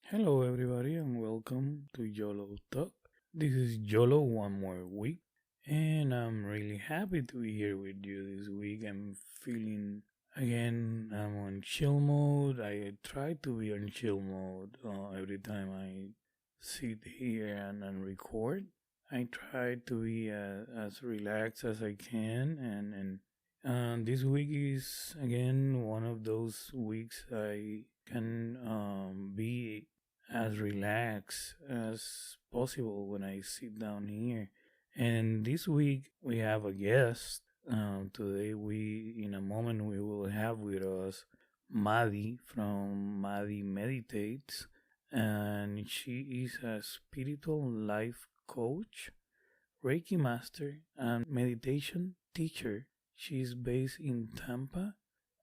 Hello, everybody, and welcome to YOLO Talk. This is YOLO one more week, and I'm really happy to be here with you this week. I'm feeling again, I'm on chill mode. I try to be on chill mode every time I sit here and record. I try to be as relaxed as I can, and this week is again one of those weeks I can be as relaxed as possible when I sit down here. And this week we have a guest. Today in a moment, we will have with us Maddie from Maddie Meditates, and she is a spiritual life coach, Reiki Master, and Meditation Teacher. She's based in Tampa,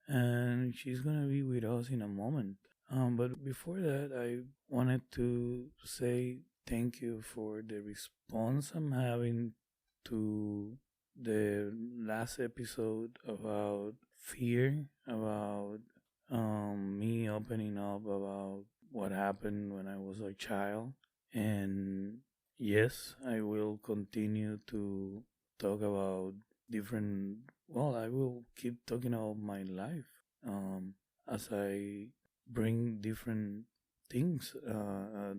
and she's gonna be with us in a moment. But before that, I wanted to say thank you for the response I'm having to the last episode about fear, about me opening up about what happened when I was a child. And yes, I will continue to talk about different, well, I will keep talking about my life as I bring different things,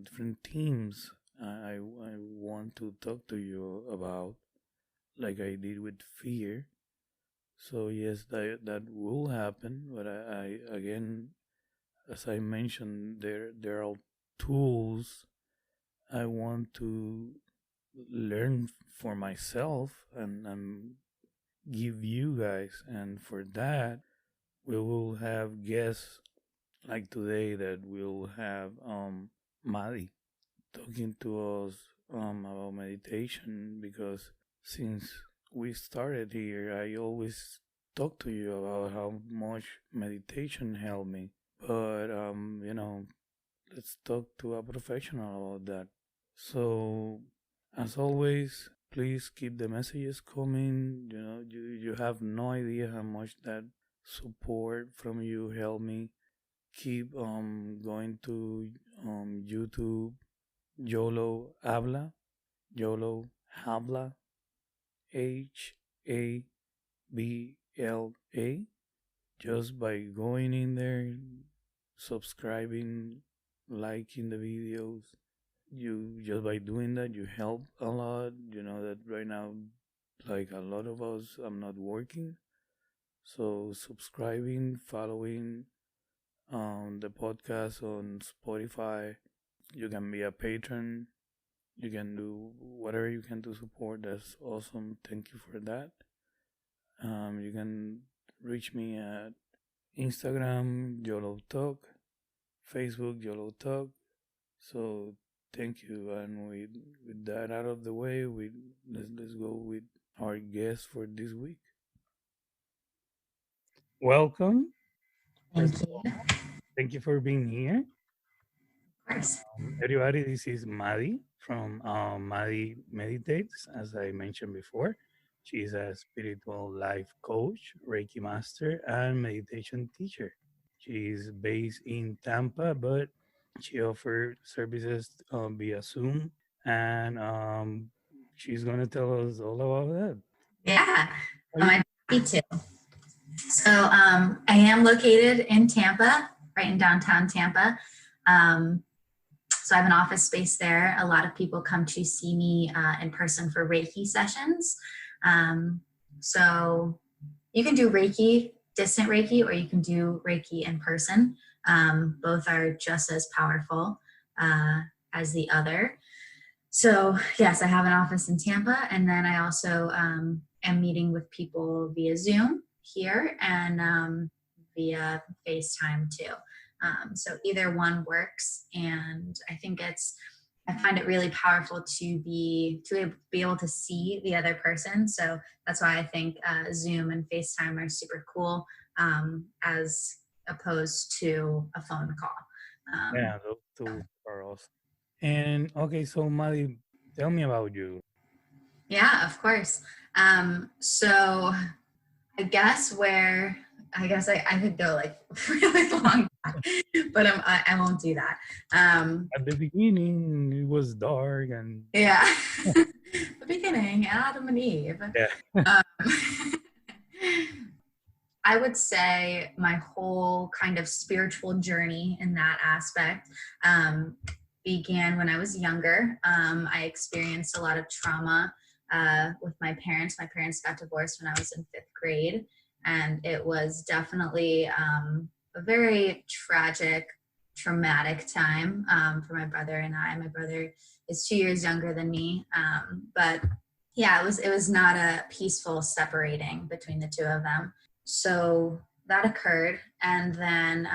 different themes I want to talk to you about, like I did with fear. So yes, that will happen, but I again, as I mentioned, there are tools I want to learn for myself and give you guys, and for that we will have guests like today that we'll have Maddie talking to us about meditation, because since we started here I always talk to you about how much meditation helped me. But let's talk to a professional about that. So as always, please keep the messages coming. You have no idea how much that support from you helped me. Keep going to YouTube, YOLO Habla, YOLO Habla, HABLA. Just by going in there, subscribing, liking the videos, you just by doing that you help a lot. You know that right now, like a lot of us, I'm not working, so subscribing, following the podcast on Spotify. You can be a patron. You can do whatever you can to support. That's awesome. Thank you for that. You can reach me at Instagram, YOLO Talk, Facebook, YOLO Talk. So thank you. And with that out of the way, let's go with our guest for this week. Welcome. Thank First of you. all, thank you for being here. Of course. Everybody, this is Maddie from Maddie Meditates, as I mentioned before. She's a spiritual life coach, Reiki Master, and meditation teacher. She's based in Tampa, but she offers services via Zoom, and she's going to tell us all about that. Yeah, How you I'm happy to. So I am located in Tampa, right in downtown Tampa. Um, so I have an office space there. A lot of people come to see me in person for Reiki sessions. Um, so you can do Reiki, distant Reiki, or you can do Reiki in person. Both are just as powerful as the other. So yes, I have an office in Tampa, and then I also am meeting with people via Zoom here and via FaceTime too. So either one works, and I find it really powerful to be able to see the other person. So that's why I think Zoom and FaceTime are super cool, as opposed to a phone call. Yeah, those tools are awesome. And okay, so Maddie, tell me about you. Yeah, of course. So I guess I could go like really long back, but I won't do that. At the beginning, it was dark and Yeah. The beginning, Adam and Eve. yeah. Um, I would say my whole kind of spiritual journey in that aspect began when I was younger. I experienced a lot of trauma with my parents. My parents got divorced when I was in 5th grade, and it was definitely a very tragic, traumatic time for my brother and I. My brother is 2 years younger than me, but yeah, it was not a peaceful separating between the two of them. So that occurred, and then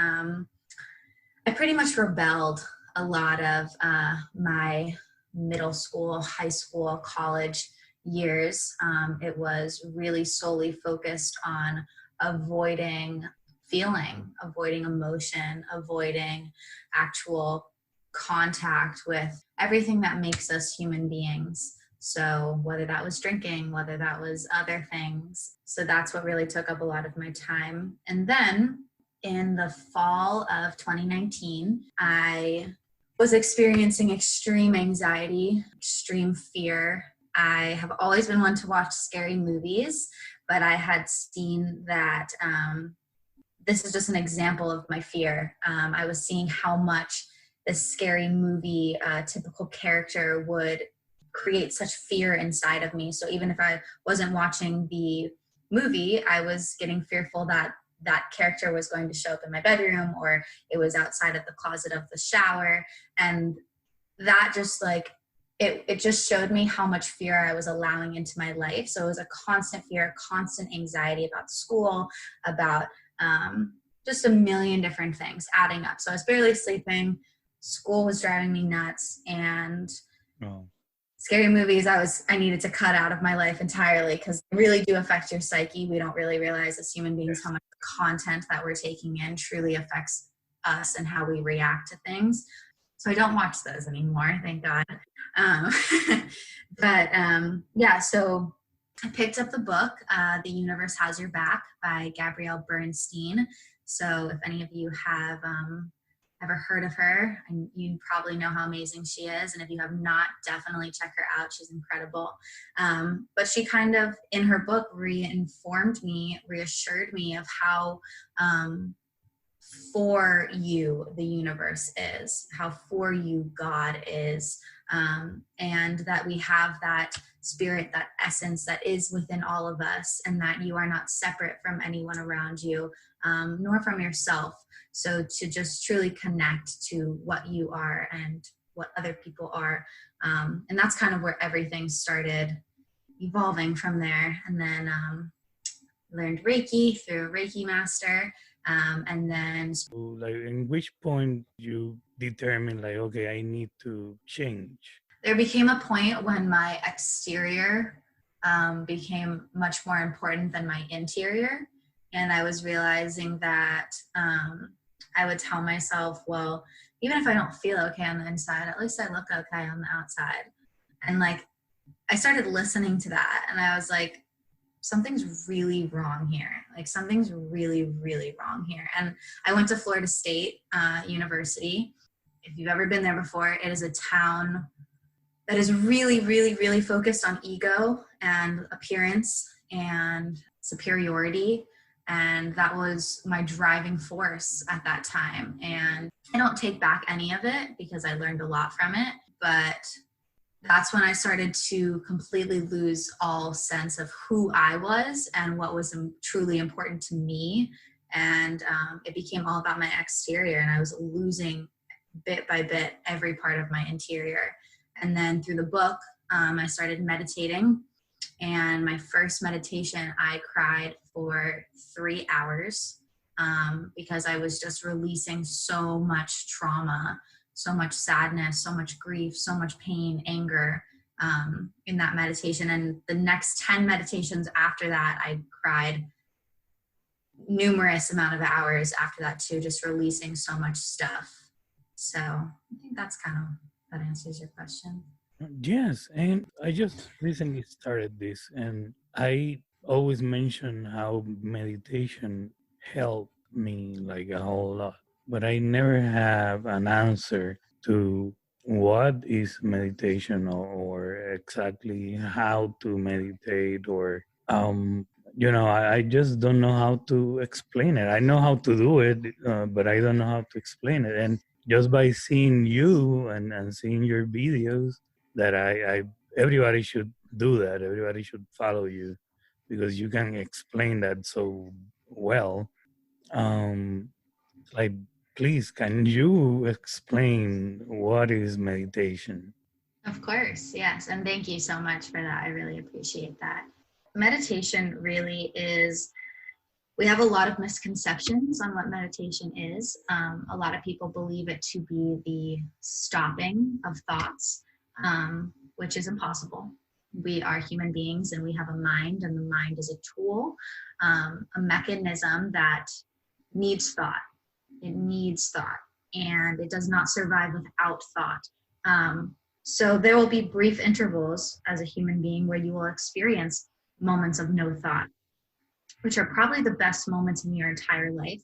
I pretty much rebelled a lot of my middle school, high school, college years. It was really solely focused on avoiding feeling, avoiding emotion, avoiding actual contact with everything that makes us human beings. So whether that was drinking, whether that was other things. So that's what really took up a lot of my time. And then in the fall of 2019, I was experiencing extreme anxiety, extreme fear. I have always been one to watch scary movies, but I had seen that this is just an example of my fear. I was seeing how much this scary movie typical character would create such fear inside of me. So even if I wasn't watching the movie, I was getting fearful that that character was going to show up in my bedroom, or it was outside of the closet of the shower. And that just like, it just showed me how much fear I was allowing into my life. So it was a constant fear, constant anxiety about school, about just a million different things adding up. So I was barely sleeping. School was driving me nuts, and scary movies I needed to cut out of my life entirely, because they really do affect your psyche. We don't really realize as human beings how much content that we're taking in truly affects us and how we react to things. So I don't watch those anymore, thank God. Yeah, so I picked up the book, The Universe Has Your Back by Gabrielle Bernstein. So if any of you have ever heard of her, and you probably know how amazing she is. And if you have not, definitely check her out. She's incredible. But she kind of, in her book, reassured me of how for you the universe is, how for you God is, and that we have that spirit, that essence that is within all of us, and that you are not separate from anyone around you, nor from yourself. So to just truly connect to what you are and what other people are. And that's kind of where everything started evolving from there. And then learned Reiki through a Reiki Master. And then So, like, in which point you determine, like, okay, I need to change? There became a point when my exterior became much more important than my interior. And I was realizing that I would tell myself, well, even if I don't feel okay on the inside, at least I look okay on the outside. And like, I started listening to that, and I was like, something's really wrong here. Like, something's really, really wrong here. And I went to Florida State University. If you've ever been there before, it is a town that is really, really, really focused on ego and appearance and superiority. And that was my driving force at that time. And I don't take back any of it because I learned a lot from it. But that's when I started to completely lose all sense of who I was and what was truly important to me. And it became all about my exterior, and I was losing bit by bit every part of my interior. And then through the book, I started meditating. And my first meditation, I cried for 3 hours because I was just releasing so much trauma, so much sadness, so much grief, so much pain, anger in that meditation. And the next 10 meditations after that, I cried numerous amount of hours after that too, just releasing so much stuff. So I think that's kind of, that answers your question. Yes, and I just recently started this, and I always mention how meditation helped me like a whole lot. but I never have an answer to what is meditation, or exactly how to meditate, or I just don't know how to explain it. I know how to do it, but I don't know how to explain it. And just by seeing you and seeing your videos, that I everybody should do that. Everybody should follow you, because you can explain that so well. um like, please, can you explain what is meditation? Of course, yes. And thank you so much for that. I really appreciate that. Meditation really is, we have a lot of misconceptions on what meditation is. A lot of people believe it to be the stopping of thoughts, which is impossible. We are human beings and we have a mind, and the mind is a tool, a mechanism that needs thought. It needs thought, and it does not survive without thought. So there will be brief intervals as a human being where you will experience moments of no thought, which are probably the best moments in your entire life,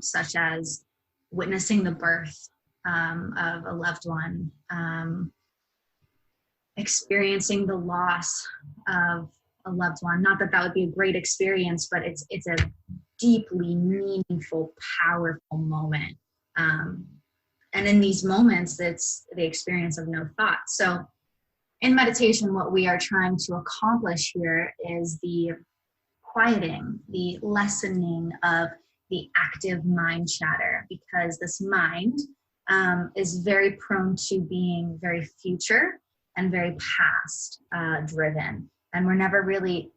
such as witnessing the birth of a loved one, experiencing the loss of a loved one. Not that that would be a great experience, but it's a deeply meaningful, powerful moment. And in these moments, it's the experience of no thought. So in meditation, what we are trying to accomplish here is the quieting, the lessening of the active mind chatter, because this mind is very prone to being very future and very past driven. And we're never really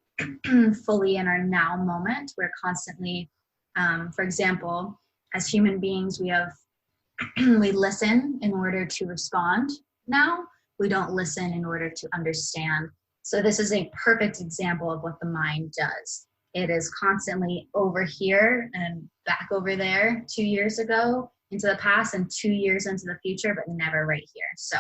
fully in our now moment. We're constantly, for example, as human beings, we listen in order to respond now. We don't listen in order to understand. So this is a perfect example of what the mind does. It is constantly over here and back over there, 2 years ago into the past and 2 years into the future, but never right here. So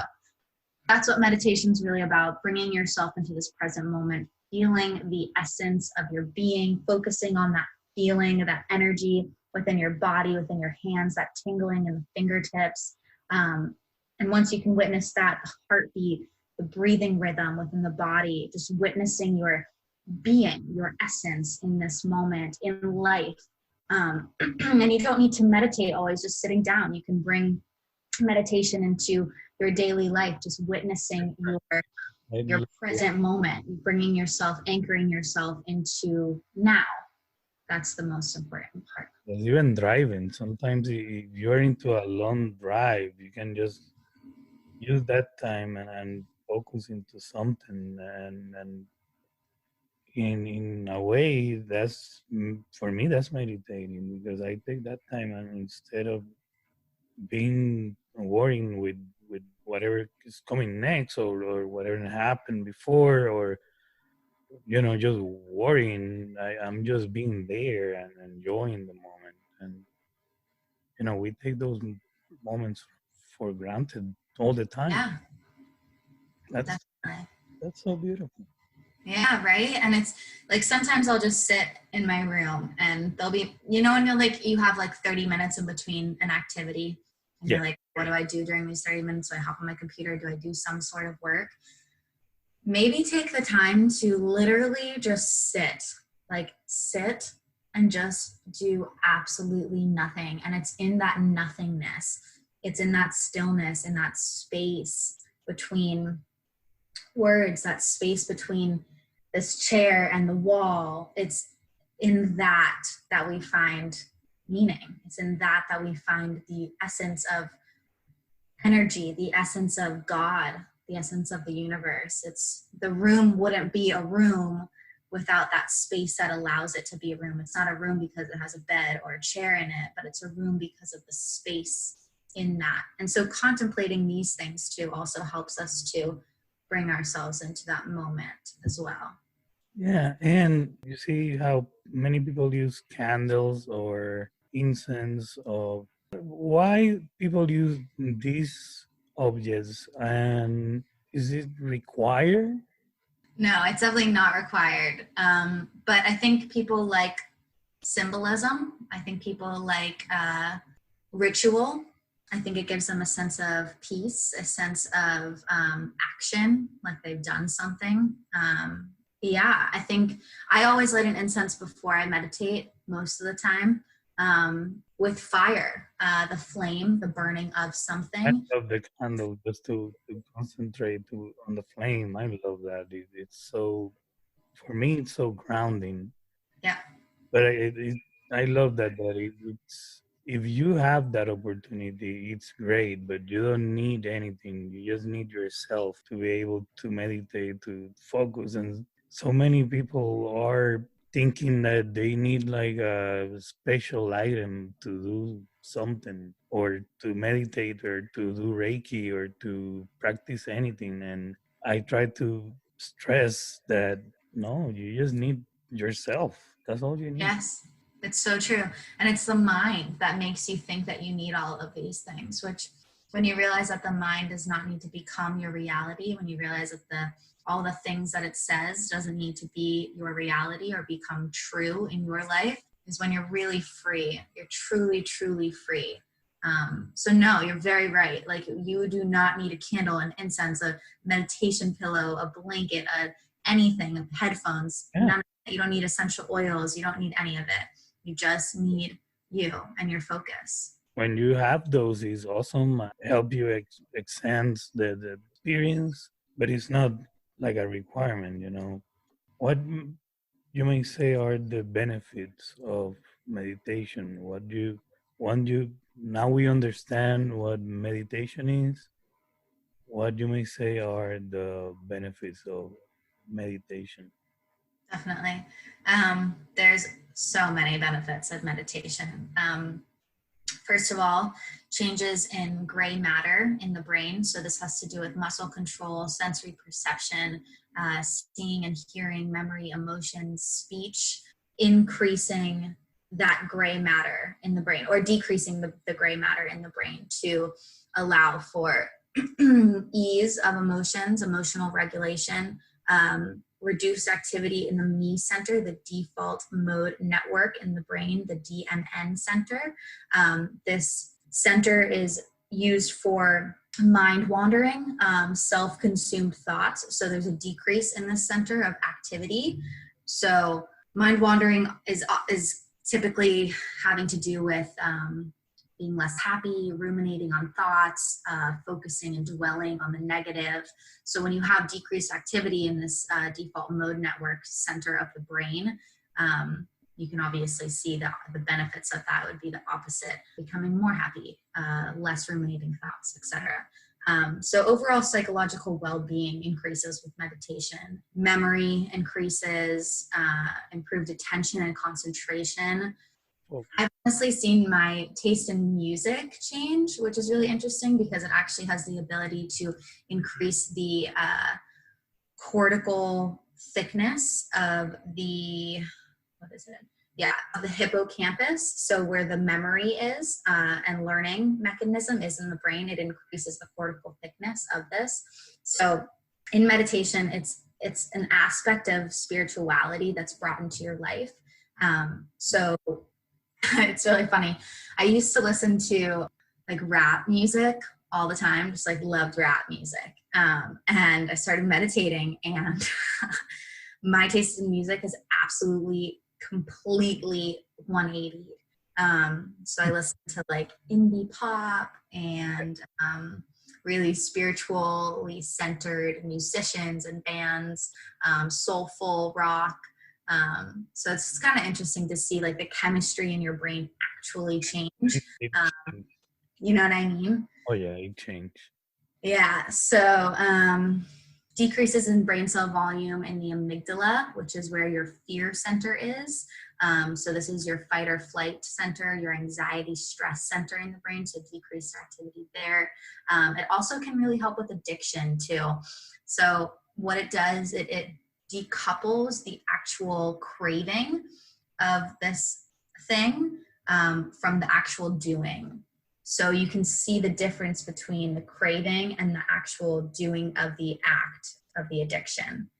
that's what meditation is really about, bringing yourself into this present moment, feeling the essence of your being, focusing on that feeling, that energy within your body, within your hands, that tingling in the fingertips. And once you can witness that, the heartbeat, the breathing rhythm within the body, just witnessing your being, your essence in this moment, in life. And you don't need to meditate always just sitting down. You can bring meditation into your daily life, just witnessing your present moment, bringing yourself, anchoring yourself into now. That's the most important part. Even driving, sometimes if you're into a long drive, you can just use that time and focus into something, and in a way, that's, for me, that's meditating, because I take that time, and instead of being worrying with whatever is coming next, or whatever happened before, or just worrying, I'm just being there and enjoying the moment. And we take those moments for granted all the time. Yeah, that's definitely. that's so beautiful. Yeah, right. And it's like sometimes I'll just sit in my room and there'll be, and you're like, you have like 30 minutes in between an activity. And Yeah. You're like, what do I do during these 30 minutes? Do I hop on my computer? Do I do some sort of work? Maybe take the time to literally just sit and just do absolutely nothing. And it's in that nothingness. It's in that stillness, in that space between words, that space between this chair and the wall. It's in that we find meaning. It's in that we find the essence of energy, the essence of God, the essence of the universe. It's the room wouldn't be a room without that space that allows it to be a room. It's not a room because it has a bed or a chair in it, but it's a room because of the space in that. And so contemplating these things too also helps us to bring ourselves into that moment as well. Yeah, and you see how many people use candles or incense, or why people use these objects, and is it required? No, it's definitely not required. But I think people like symbolism. I think people like ritual. I think it gives them a sense of peace, a sense of action, like they've done something. Yeah, I think I always light an incense before I meditate most of the time, with fire, the flame, the burning of I something. love the candle just to concentrate on the flame. I love that. It's so, for me, it's so grounding. Yeah. But I love that it's, if you have that opportunity, it's great, but you don't need anything. You just need yourself to be able to meditate, to focus. And so many people are thinking that they need like a special item to do something, or to meditate, or to do Reiki, or to practice anything. And I try to stress that no, you just need yourself. That's all you need. Yes, it's so true. And it's the mind that makes you think that you need all of these things, which when you realize that the mind does not need to become your reality, when you realize that all the things that it says doesn't need to be your reality or become true in your life, is when you're really free. You're truly, truly free. So no, you're very right. Like, you do not need a candle, an incense, a meditation pillow, a blanket, anything, headphones, Yeah. none of it. You don't need essential oils. You don't need any of it. You just need you and your focus. When you have those, is awesome. Help you extend the experience, but it's not like a requirement. What you may say are the benefits of meditation? What you want you now we understand what meditation is. What you may say are the benefits of meditation? Definitely. There's so many benefits of meditation. First of all, changes in gray matter in the brain. So this has to do with muscle control, sensory perception, seeing and hearing, memory, emotions, speech, increasing that gray matter in the brain, or decreasing the gray matter in the brain to allow for ease of emotions, emotional regulation, reduced activity in the me center, the default mode network in the brain, the DMN center. This center is used for mind wandering, self-consumed thoughts. So there's a decrease in this center of activity. So mind wandering is typically having to do with being less happy, ruminating on thoughts, focusing and dwelling on the negative. So when you have decreased activity in this default mode network center of the brain, you can obviously see that the benefits of that would be the opposite, becoming more happy, less ruminating thoughts, etc. So overall psychological well-being increases with meditation. Memory increases, improved attention and concentration. I've honestly seen my taste in music change, which is really interesting because it actually has the ability to increase the cortical thickness of the, what is it? Yeah, of the hippocampus. So where the memory is and learning mechanism is in the brain, it increases the cortical thickness of this. So in meditation, it's an aspect of spirituality that's brought into your life. So it's really funny. I used to listen to like rap music all the time, just like loved rap music. And I started meditating, and my taste in music is absolutely, completely 180. So I listen to like indie pop and really spiritually centered musicians and bands, soulful rock. So it's kind of interesting to see like the chemistry in your brain actually change. It changed. You know what I mean? Oh yeah, it changed. Yeah. So decreases in brain cell volume in the amygdala, which is where your fear center is. So this is your fight or flight center, your anxiety stress center in the brain. So decreased activity there. It also can really help with addiction too. So what it does, it decouples the actual craving of this thing from the actual doing. So you can see the difference between the craving and the actual doing of the act of the addiction.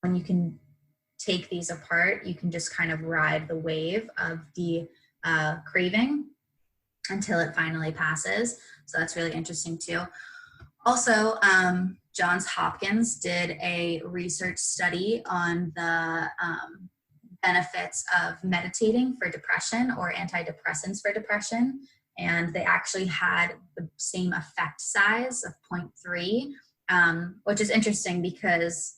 When you can take these apart, you can just kind of ride the wave of the craving until it finally passes. So that's really interesting too. Also, Johns Hopkins did a research study on the benefits of meditating for depression or antidepressants for depression. And they actually had the same effect size of 0.3, which is interesting because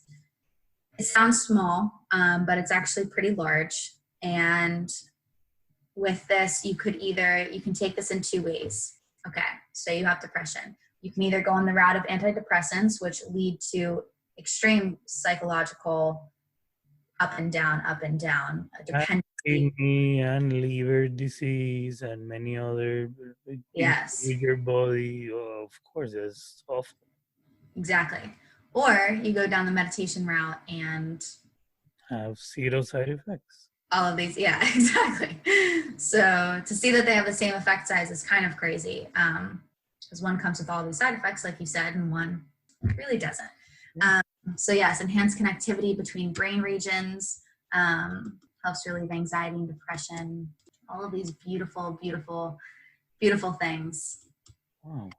it sounds small, but it's actually pretty large. And with this, you can take this in two ways. Okay, so you have depression. You can either go on the route of antidepressants, which lead to extreme psychological up and down, dependency. Kidney and liver disease and many other Yes, with your body. Oh, of course, it's awful. exactly. Or you go down the meditation route and Have zero side effects. all of these, yeah, exactly. So to see that they have the same effect size is kind of crazy, because one comes with all these side effects, like you said, and one really doesn't. So yes, enhanced connectivity between brain regions, helps relieve anxiety and depression, all of these beautiful, beautiful, beautiful things. Wow,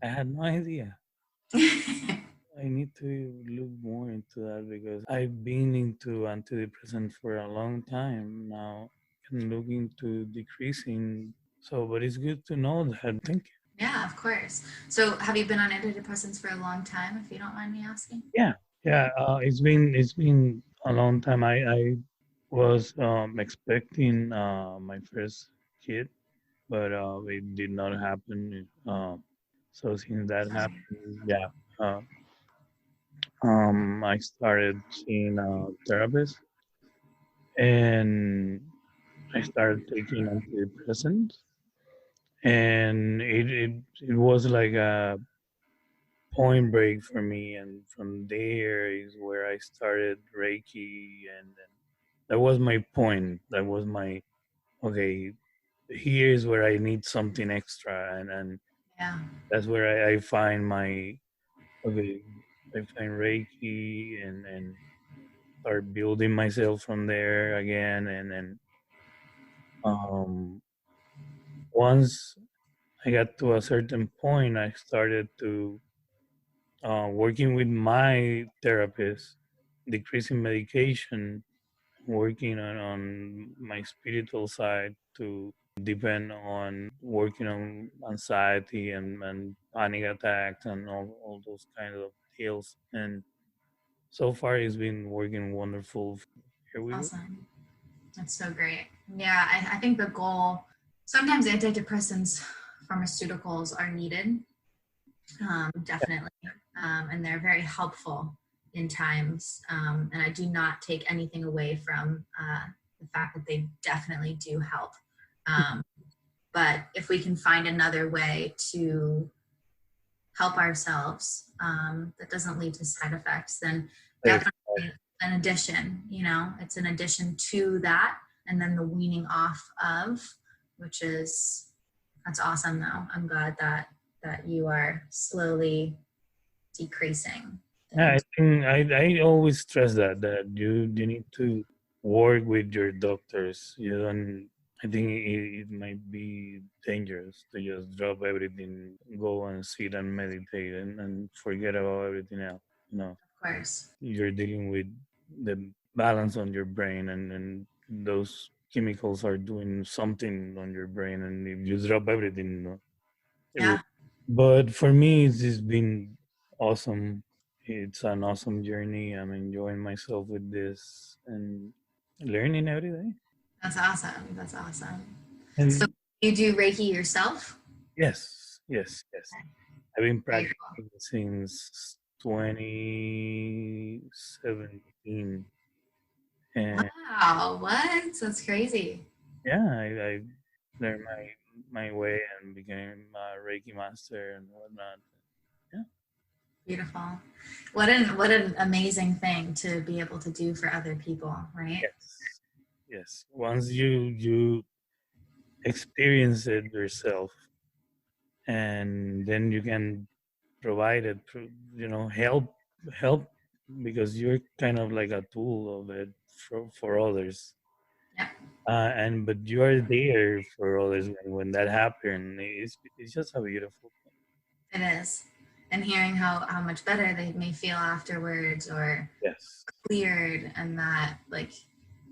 I had no idea. I need to look more into that because I've been into antidepressants for a long time now and looking to decreasing. So, but it's good to know that. Thank you. Yeah, of course. So have you been on antidepressants for a long time, if you don't mind me asking? Yeah, it's been a long time. I was expecting my first kid, but it did not happen. So since that Sorry. happened, yeah, uh, I started seeing a therapist, and I started taking antidepressants, and it was like a point break for me, and from there is where I started Reiki, and that was my point. That was my okay. Here's where I need something extra, and Yeah, that's where I find my okay. I find Reiki and start building myself from there again, and then um, once I got to a certain point, I started to working with my therapist, decreasing medication, working on my spiritual side to depend on working on anxiety and panic attacks and all those kind of deals. And so far, it's been working wonderful. Here we go. awesome. That's so great. Yeah, I think the goal, sometimes antidepressants, pharmaceuticals are needed, definitely. And they're very helpful in times. And I do not take anything away from the fact that they definitely do help. But if we can find another way to help ourselves that doesn't lead to side effects, then definitely an addition, it's an addition to that, and then the weaning off of, that's awesome though. I'm glad that you are slowly decreasing. Yeah, I think I always stress that you need to work with your doctors. You don't. I think it might be dangerous to just drop everything, go and sit and meditate and forget about everything else. No, Of course. you're dealing with the balance on your brain, and those chemicals are doing something on your brain, and if you drop everything, it will. Yeah, But for me, it's just been awesome. It's an awesome journey. I'm enjoying myself with this and learning every day. that's awesome. That's awesome. So And you do Reiki yourself? yes. I've been Very cool. practicing since 2017, and Wow, what? That's crazy. yeah, I learned my way and became a Reiki master and whatnot. Yeah. Beautiful. What an amazing thing to be able to do for other people, right? Yes. Once you experience it yourself, and then you can provide it, help because you're kind of like a tool of it for others. But you are there for others when that happened. It's just a beautiful thing. It is. And hearing how much better they may feel afterwards, or Yes. cleared, and that like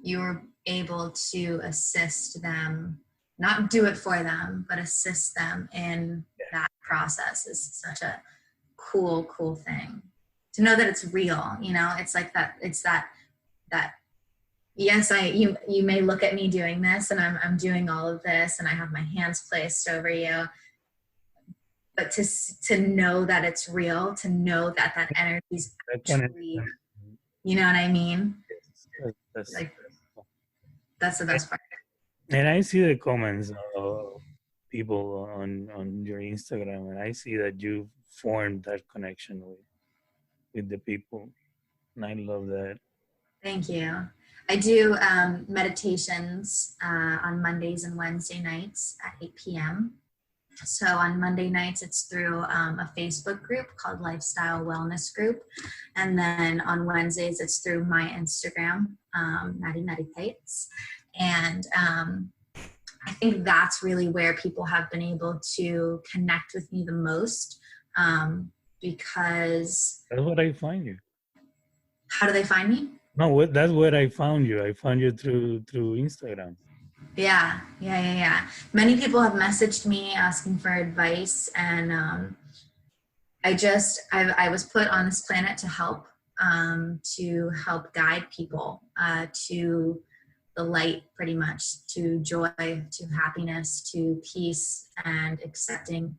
you were able to assist them, not do it for them, but assist them in that process is such a cool thing. To know that it's real, you know, it's like that, it's that yes, you may look at me doing this and I'm doing all of this and I have my hands placed over you, but to know that it's real, to know that that energy is actually, you know what I mean? Like, that's the best part. And I see the comments of people on your Instagram, and I see that you formed that connection with the people, and I love that. Thank you. I do meditations on Mondays and Wednesday nights at 8 p.m. So on Monday nights, it's through a Facebook group called Lifestyle Wellness Group. And then on Wednesdays, it's through my Instagram, Maddie Meditates. And I think that's really where people have been able to connect with me the most, because... That's what I find you. How do they find me? No, that's where I found you. I found you through Instagram. Yeah. Many people have messaged me asking for advice, and I was put on this planet to help guide people to the light, pretty much, to joy, to happiness, to peace, and accepting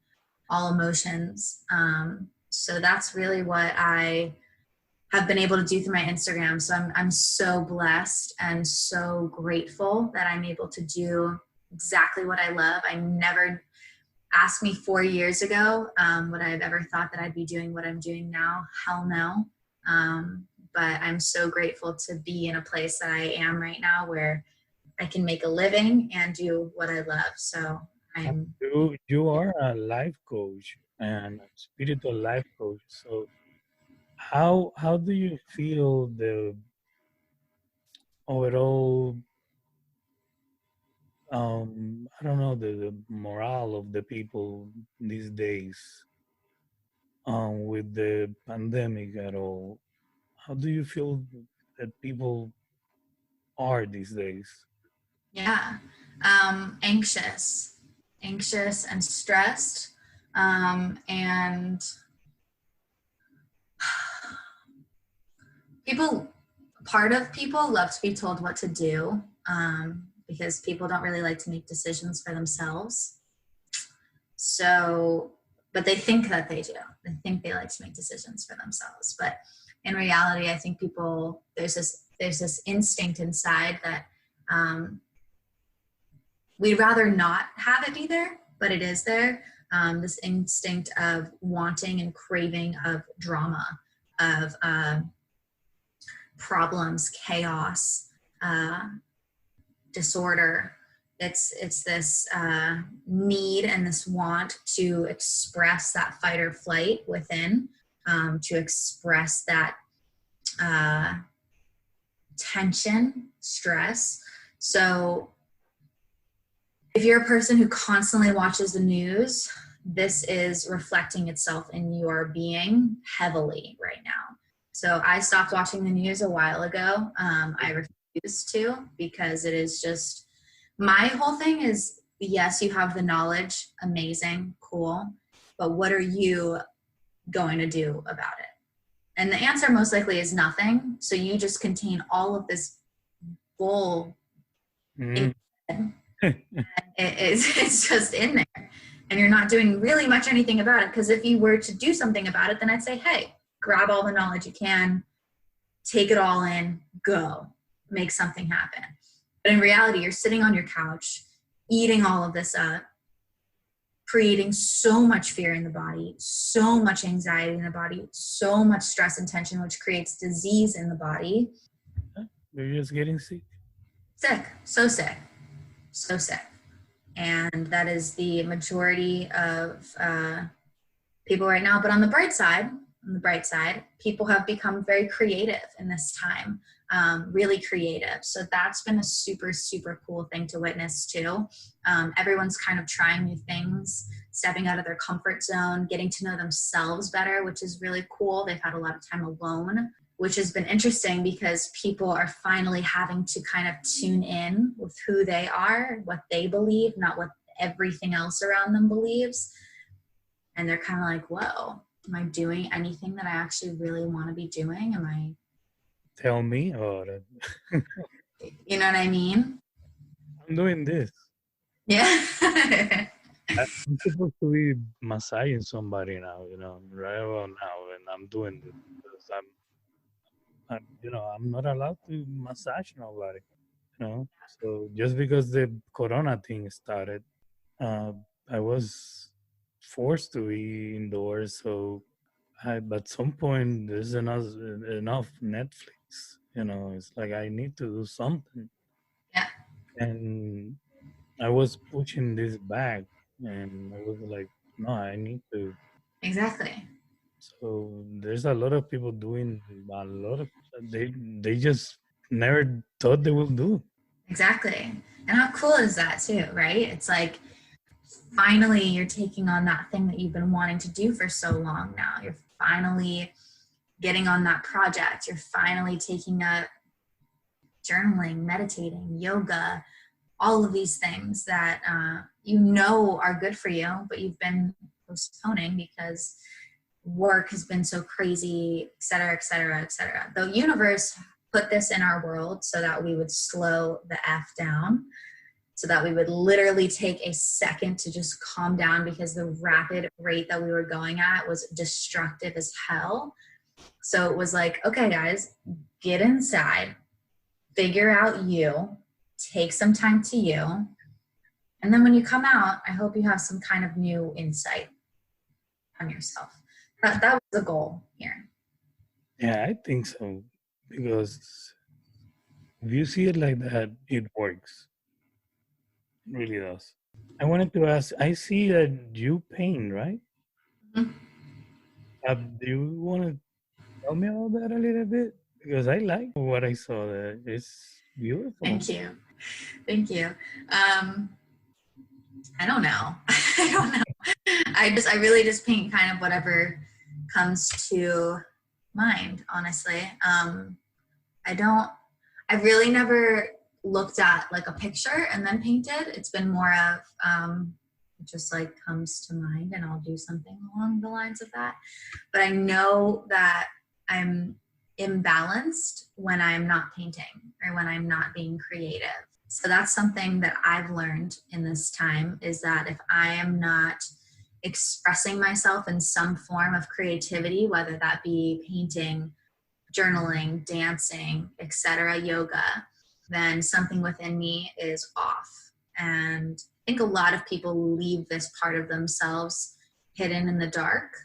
all emotions. So that's really what I have been able to do through my Instagram. So I'm so blessed and so grateful that I'm able to do exactly what I love. I never asked me 4 years ago would I have ever thought that I'd be doing what I'm doing now. Hell no. But I'm so grateful to be in a place that I am right now, where I can make a living and do what I love. So You are a life coach and a spiritual life coach. So how do you feel the overall I don't know, the morale of the people these days with the pandemic at all? How do you feel that people are these days? Yeah, anxious and stressed, and part of people love to be told what to do, because people don't really like to make decisions for themselves. So, but they think that they do. They think they like to make decisions for themselves. But in reality, I think there's this instinct inside that we'd rather not have it be there, but it is there. This instinct of wanting and craving of drama, of problems, chaos, disorder. It's this need and this want to express that fight or flight within, to express that tension, stress. So if you're a person who constantly watches the news, this is reflecting itself in your being heavily right now. So I stopped watching the news a while ago. I refuse to, because it is just, my whole thing is, yes, you have the knowledge, amazing, cool, but what are you going to do about it? And the answer most likely is nothing. So you just contain all of this bull. It's just in there, and you're not doing really much anything about it. Because if you were to do something about it, then I'd say, hey, grab all the knowledge you can, take it all in, go, make something happen. But in reality, you're sitting on your couch, eating all of this up, creating so much fear in the body, so much anxiety in the body, so much stress and tension, which creates disease in the body. You're just getting sick. Sick, so sick, so sick. And that is the majority of people right now. But on the bright side, people have become very creative in this time. really creative. So that's been a super, super cool thing to witness too. Everyone's kind of trying new things, stepping out of their comfort zone, getting to know themselves better, which is really cool. They've had a lot of time alone, which has been interesting because people are finally having to kind of tune in with who they are, what they believe, not what everything else around them believes. And they're kind of like, whoa, am I doing anything that I actually really want to be doing? Am I? Tell me about it. You know what I mean? I'm doing this. Yeah. I'm supposed to be massaging somebody now, right about now, and I'm doing this because I'm not allowed to massage nobody. So just because the Corona thing started, uh, I was forced to be indoors. So at some point, there's enough Netflix. It's like I need to do something, Yeah, and I was pushing this back, and I was like, no, I need to. exactly. So there's a lot of people doing a lot of they just never thought they would do. Exactly. And how cool is that too, right? It's like finally you're taking on that thing that you've been wanting to do for so long now. You're finally getting on that project. You're finally taking up journaling, meditating, yoga, all of these things that are good for you, but you've been postponing because work has been so crazy, et cetera, et cetera, et cetera. The universe put this in our world so that we would slow the F down, so that we would literally take a second to just calm down, because the rapid rate that we were going at was destructive as hell. So it was like, okay, guys, get inside, figure out you, take some time to you. And then when you come out, I hope you have some kind of new insight on yourself. That was the goal here. Yeah, I think so. Because if you see it like that, it works. It really does. I wanted to ask, I see that you paint, right? Mhm. Do you want to tell me about that a little bit? Because I like what I saw there. It's beautiful. Thank you. Thank you. I don't know. I don't know. I really just paint kind of whatever comes to mind, honestly. I really never looked at like a picture and then painted. It's been more of, it just like comes to mind and I'll do something along the lines of that. But I know that I'm imbalanced when I'm not painting or when I'm not being creative. So that's something that I've learned in this time, is that if I am not expressing myself in some form of creativity, whether that be painting, journaling, dancing, etc., yoga, then something within me is off. And I think a lot of people leave this part of themselves hidden in the dark.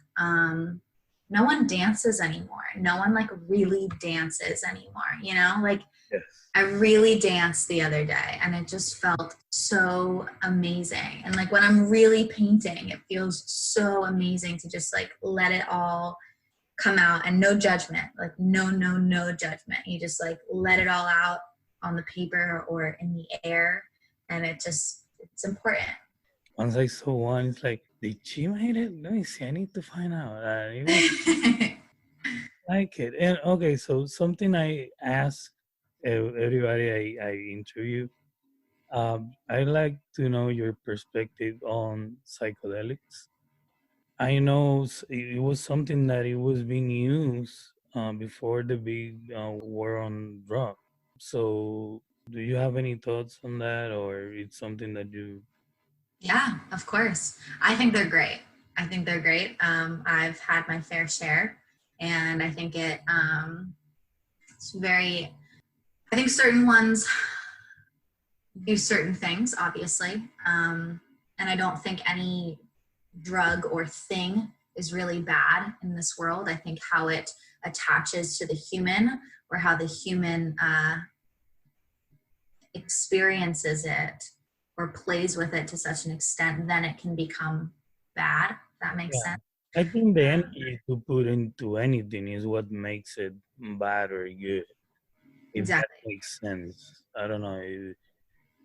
No one dances anymore. No one like really dances anymore, like Yes. I really danced the other day and it just felt so amazing. And like when I'm really painting, it feels so amazing to just like let it all come out, and no judgment, like no judgment. You just like let it all out on the paper or in the air, and it's important. Once I saw one, it's like, did she made it? Let me see. I need to find out. It was like it. And okay, so something I ask everybody I interview. I like to know your perspective on psychedelics. I know it was something that it was being used before the big war on drugs. So, do you have any thoughts on that, or it's something that you? Yeah, of course. I think they're great. I've had my fair share, and I think it's very, I think certain ones do certain things, obviously. And I don't think any drug or thing is really bad in this world. I think how it attaches to the human, or how the human experiences it or plays with it to such an extent, then it can become bad. If that makes Yeah, sense. I think the energy to put into anything is what makes it bad or good. if that Exactly. makes sense. I don't know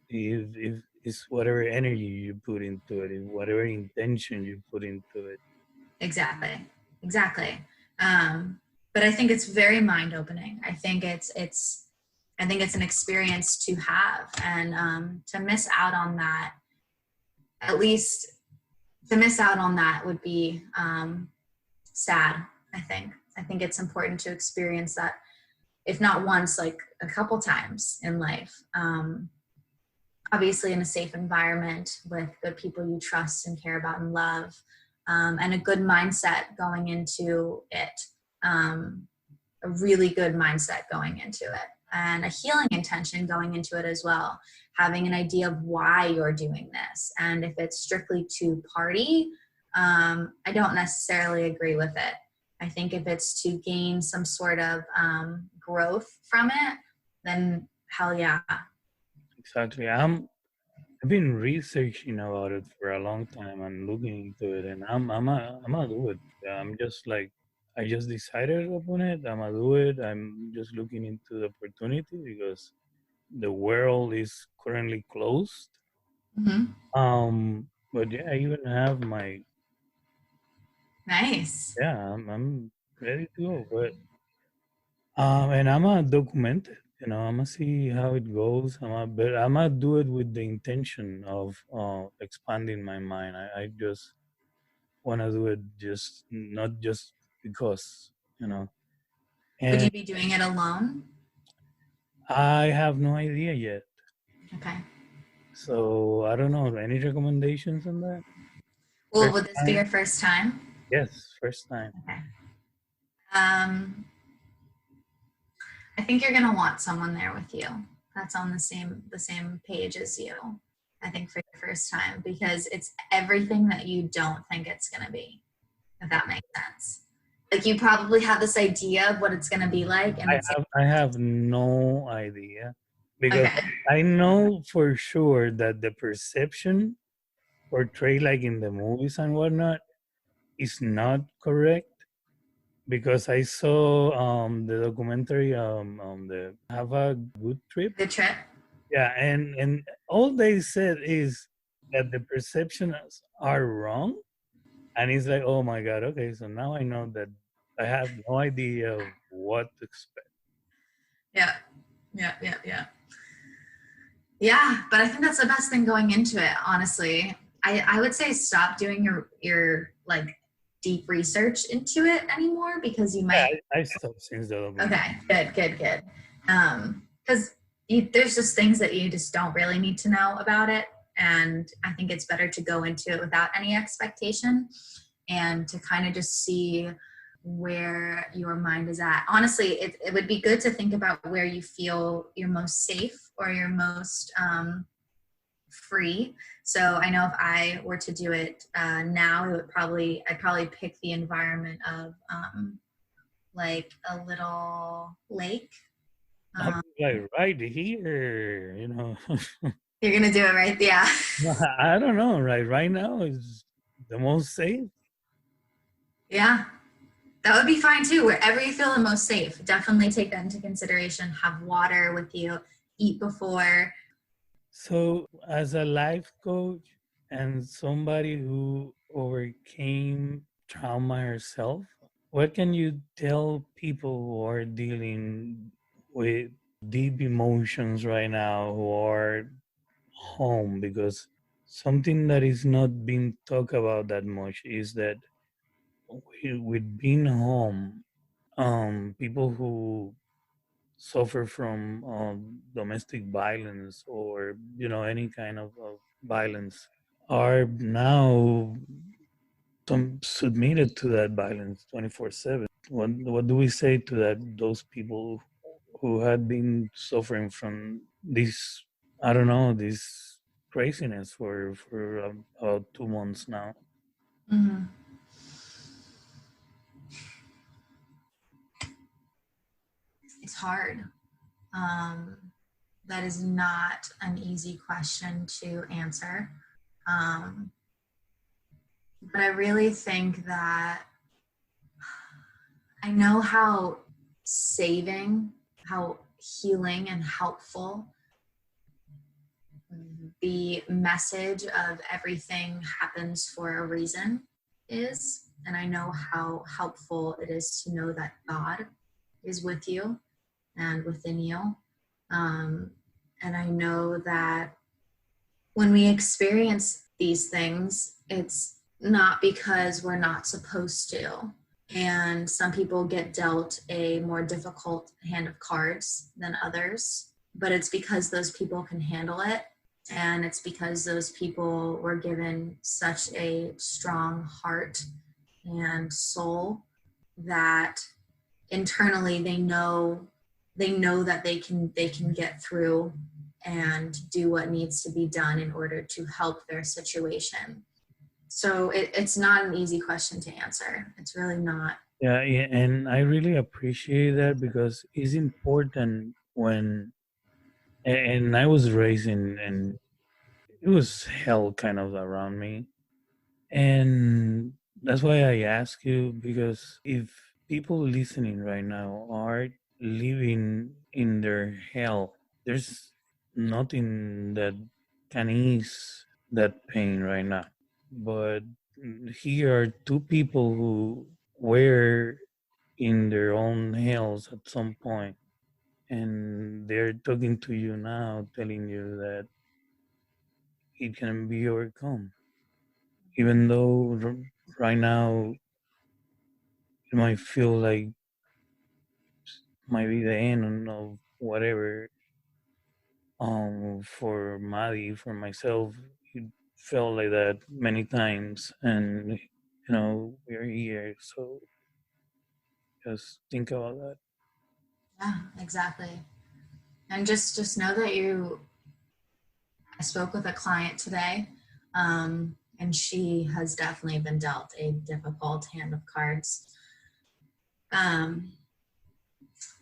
if it's whatever energy you put into it, if whatever intention you put into it. Exactly. Exactly. But I think it's very mind opening. I think it's an experience to have, and to miss out on that, at least to miss out on that would be sad. I think it's important to experience that, if not once, like a couple times in life. Obviously in a safe environment with good people you trust and care about and love, and a good mindset going into it, a really good mindset going into it, and a healing intention going into it as well, having an idea of why you're doing this. And if it's strictly to party, I don't necessarily agree with it. I think if it's to gain some sort of growth from it, then hell yeah. Exactly. I've been researching about it for a long time and looking into it, and I'm gonna do it. I'm just like, I just decided upon it. I'm gonna do it. I'm just looking into the opportunity because the world is currently closed. Mm-hmm. But yeah, I even have my, Nice. yeah, I'm ready to go. But and I'm gonna document it. I'm gonna see how it goes. But I'm gonna do it with the intention of expanding my mind. I just want to do it, just not just because, you know. Would And you be doing it alone? I have no idea yet. Okay. So I don't know. Any recommendations on that? Well, First would this be time? your first time? Yes, first time. Okay. Um, I think you're gonna want someone there with you that's on the same page as you. I think for your first time, because it's everything that you don't think it's gonna be, if that makes sense. Like you probably have this idea of what it's gonna be like, and it's I have no idea because okay. I know for sure that the perception portrayed like in the movies and whatnot is not correct because I saw the documentary the Have a Good Trip. Good trip. Yeah, and all they said is that the perceptions are wrong, and it's like, oh my god, okay, so now I know that I have no idea of what to expect. Yeah. Yeah. Yeah. Yeah. Yeah, but I think that's the best thing going into it, honestly. I would say stop doing your like deep research into it anymore, because you Yeah, might. I stopped since the documentary. Okay, good. Because there's just things that you just don't really need to know about it, and I think it's better to go into it without any expectation, and to kind of just see where your mind is at. Honestly, it would be good to think about where you feel you're most safe or you're most free. So I know if I were to do it now, I'd probably pick the environment of like a little lake. I'm Um, like right here. you're gonna do it, right? Yeah. I don't know. Right now is the most safe. Yeah. That would be fine too. Wherever you feel the most safe, definitely take that into consideration. Have water with you, eat before. So, as a life coach and somebody who overcame trauma herself, what can you tell people who are dealing with deep emotions right now, who are home? Because something that is not being talked about that much is that with being home, people who suffer from domestic violence or any kind of violence are now submitted to that violence 24/7. What do we say to those people who had been suffering from this, I don't know, this craziness for about 2 months now? Mhm. It's hard. Um, that is not an easy question to answer. Um, but I really think that I know how saving, how healing and helpful the message of everything happens for a reason is. And I know how helpful it is to know that God is with you and within you. And I know that when we experience these things, it's not because we're not supposed to. And some people get dealt a more difficult hand of cards than others, but it's because those people can handle it. And it's because those people were given such a strong heart and soul that internally they know that they can get through and do what needs to be done in order to help their situation. So it's not an easy question to answer. It's really not. Yeah, yeah, and I really appreciate that because it's important when, and I was raised in, and it was hell kind of around me. And that's why I ask you, because if people listening right now are living in their hell, there's nothing that can ease that pain right now. But here are two people who were in their own hells at some point, and they're talking to you now, telling you that it can be overcome, even though right now it might feel like might be the end of whatever. For Maddie, for myself, it felt like that many times, and we're here, so just think about that. Yeah, exactly. And just know that I spoke with a client today, and she has definitely been dealt a difficult hand of cards.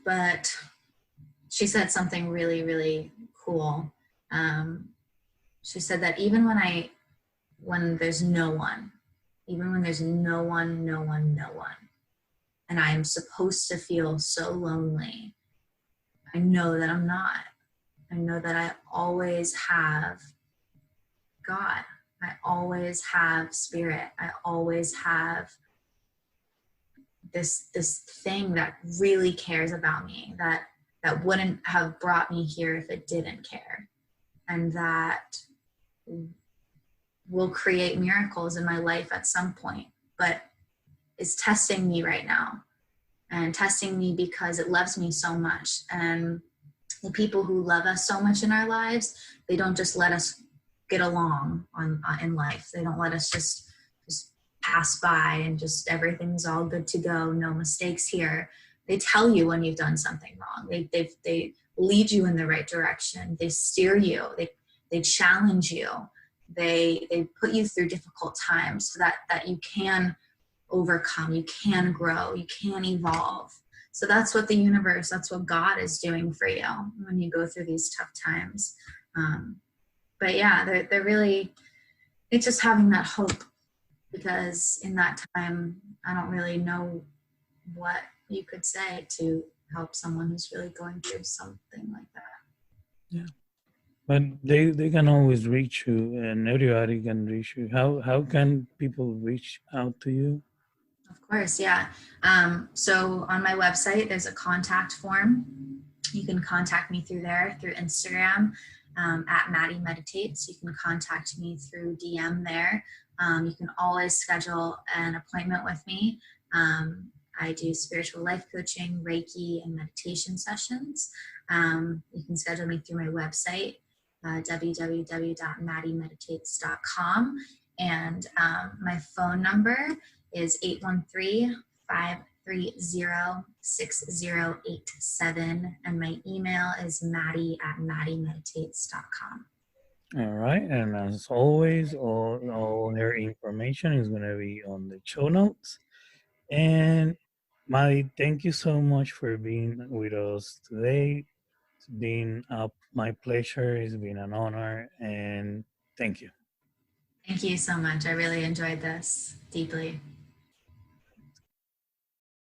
But she said something really, really cool. She said that even when there's no one, even when there's no one, and I am supposed to feel so lonely, I know that I'm not. I know that I always have God. I always have spirit. I always have this thing that really cares about me, that wouldn't have brought me here if it didn't care, and that will create miracles in my life at some point, but is testing me right now, and testing me because it loves me so much. And the people who love us so much in our lives, they don't just let us get along in life. They don't let us just pass by and just everything's all good to go, no mistakes here. They tell you when you've done something wrong. They lead you in the right direction. They steer you. They challenge you. They put you through difficult times so that you can overcome, you can grow, you can evolve. So that's what the universe, that's what God is doing for you when you go through these tough times. But yeah, they're really, it's just having that hope, because in that time, I don't really know what you could say to help someone who's really going through something like that. Yeah, but they can always reach you, and everybody can reach you. How can people reach out to you? Of course, yeah. So on my website, there's a contact form. You can contact me through there, through Instagram, at Maddie Meditates. You can contact me through DM there. You can always schedule an appointment with me. I do spiritual life coaching, Reiki, and meditation sessions. You can schedule me through my website, www.maddiemeditates.com. And my phone number is 813-530-6087. And my email is Maddie@maddiemeditates.com. All right, and as always, all their information is going to be on the show notes. And Maddie, thank you so much for being with us today. It's been my pleasure. It's been an honor, and thank you. Thank you so much. I really enjoyed this deeply.